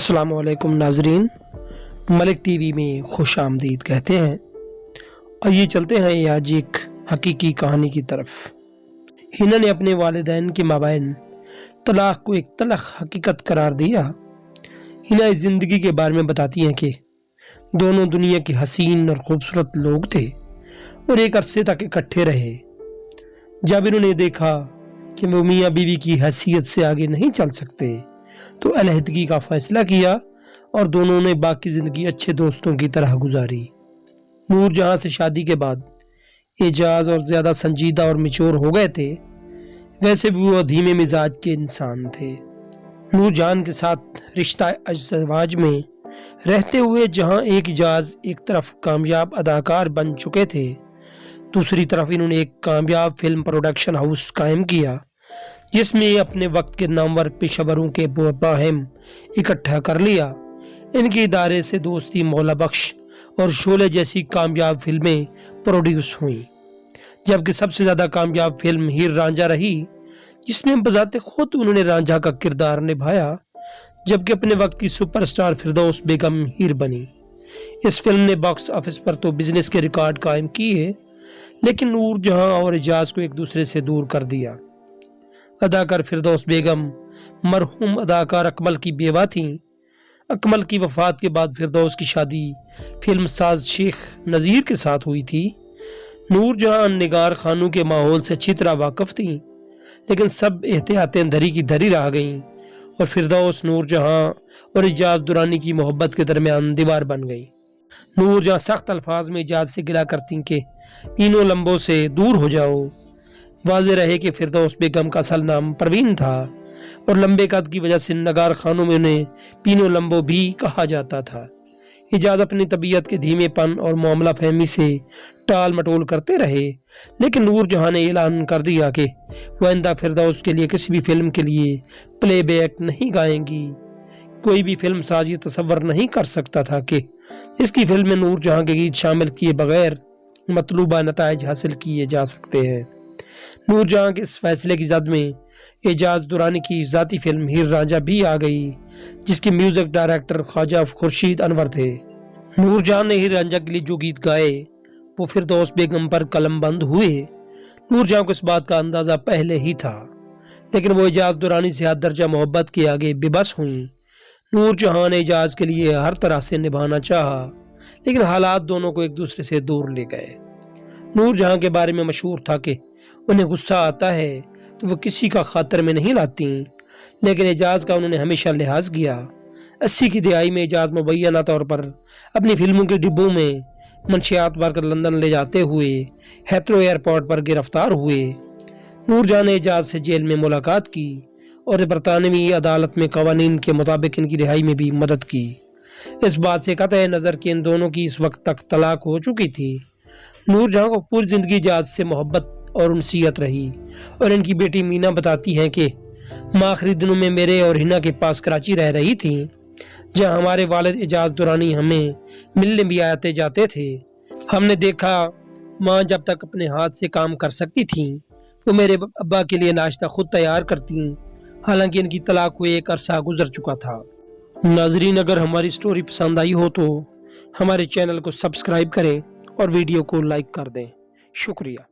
अस्सलाम वालेकुम नाजरीन, मलिक टीवी में खुश आमदीद कहते हैं। और ये चलते हैं आज एक हकीकी कहानी की तरफ। हिना ने अपने वालिदैन के माबैन तलाक को एक तलख हकीकत करार दिया। हिना इस ज़िंदगी के बारे में बताती हैं कि दोनों दुनिया के हसीन और खूबसूरत लोग थे और एक अरसे तक इकट्ठे रहे। जब इन्होंने देखा कि वो मियाँ बीवी की हैसियत से आगे नहीं चल सकते तो अलहदगी का फैसला किया और दोनों ने बाकी जिंदगी अच्छे दोस्तों की तरह गुजारी। नूरजहां से शादी के बाद एजाज और ज्यादा संजीदा और मिचोर हो गए थे, वैसे भी वो धीमे मिजाज के इंसान थे। नूरजहां के साथ रिश्ता अज़वाज में रहते हुए जहां एक एजाज एक तरफ कामयाब अदाकार बन चुके थे, दूसरी तरफ इन्होंने एक कामयाब फिल्म प्रोडक्शन हाउस कायम किया जिसमें अपने वक्त के नामवर पेशेवरों के बाहिम इकट्ठा कर लिया। इनके इदारे से दोस्ती, मौला बख्श और शोले जैसी कामयाब फिल्में प्रोड्यूस हुई, जबकि सबसे ज़्यादा कामयाब फिल्म हीर रांझा रही, जिसमें बजाते खुद उन्होंने रांझा का किरदार निभाया, जबकि अपने वक्त की सुपरस्टार फिरदौस बेगम हीर बनी। इस फिल्म ने बॉक्स ऑफिस पर तो बिजनेस के रिकॉर्ड कायम किए, लेकिन नूरजहां और एजाज को एक दूसरे से दूर कर दिया। अदाकार फिरदौस बेगम मरहूम अदाकार अकमल की बेवा थीं। अकमल की वफात के बाद फिरदौस की शादी फिल्म साज शेख नज़ीर के साथ हुई थी। नूरजहां निगार खानों के माहौल से अच्छी तरह वाकिफ थीं, लेकिन सब एहतियातें धरी की धरी रह गईं और फिरदौस नूरजहां और एजाज दुरानी की मोहब्बत के दरमियान दीवार बन गई। नूरजहां सख्त अल्फाज में एजाज से गिला करती कि पीनो लंबो से दूर हो जाओ। वाज़े रहे कि फिरदौस बेगम का असल नाम परवीन था और लंबे कद की वजह से नगार खानों में उन्हें पीनो लंबो भी कहा जाता था। एजाज अपनी तबीयत के धीमेपन और मामला फहमी से टाल मटोल करते रहे, लेकिन नूरजहां ने ऐलान कर दिया कि वह आइंदा फिरदौस के लिए किसी भी फिल्म के लिए प्लेबैक नहीं गाएंगी। कोई भी फिल्म साज ये तसव्वुर नहीं कर सकता था कि इसकी फिल्म में नूरजहां के गीत शामिल किए बगैर मतलूबा नताइज हासिल किए जा सकते हैं। नूरजहां के इस फैसले की जद में एजाज दुरानी की जाती फिल्म हीर रांझा भी आ गई, जिसके म्यूजिक डायरेक्टर ख्वाजा खुर्शीद अनवर थे। नूरजहां ने हीर रांझा के लिए जो गीत गाए वो फिरदौस बेगम पर कलमबंद हुए। नूरजहां को इस बात का अंदाजा पहले ही था, लेकिन वो एजाज दुरानी से हद दर्जा मोहब्बत के आगे बेबस हुई। नूरजहां ने एजाज के लिए हर तरह से निभाना चाहा, लेकिन हालात दोनों को एक दूसरे से दूर ले गए। नूरजहां के बारे में मशहूर था कि उन्हें गुस्सा आता है तो वो किसी का खातर में नहीं लाती, लेकिन एजाज का उन्होंने हमेशा लिहाज किया। 80 की दिहाई में एजाज मुबैना तौर पर अपनी फिल्मों के डिब्बों में मंशियात भरकर लंदन ले जाते हुए हेथरो एयरपोर्ट पर गिरफ्तार हुए। नूरजहां ने एजाज से जेल में मुलाकात की और बरतानवी अदालत में कवानीन के मुताबिक इनकी रिहाई में भी मदद की। इस बात से कतई नज़र कि इन दोनों की इस वक्त तक तलाक हो चुकी थी। नूरजहां को पूरी जिंदगी एजाज से मोहब्बत और उनसीयत रही और इनकी बेटी मीना बताती हैं कि माँ आखिरी दिनों में मेरे और हिना के पास कराची रह रही थी, जहाँ हमारे वालिद एजाज दुरानी हमें मिलने भी आते जाते थे। हमने देखा माँ जब तक अपने हाथ से काम कर सकती थी वो मेरे अब्बा के लिए नाश्ता खुद तैयार करती, हालांकि इनकी तलाक हुए एक अरसा गुजर चुका था। नाजरीन, अगर हमारी स्टोरी पसंद आई हो तो हमारे चैनल को सब्सक्राइब करें और वीडियो को लाइक कर दें। शुक्रिया।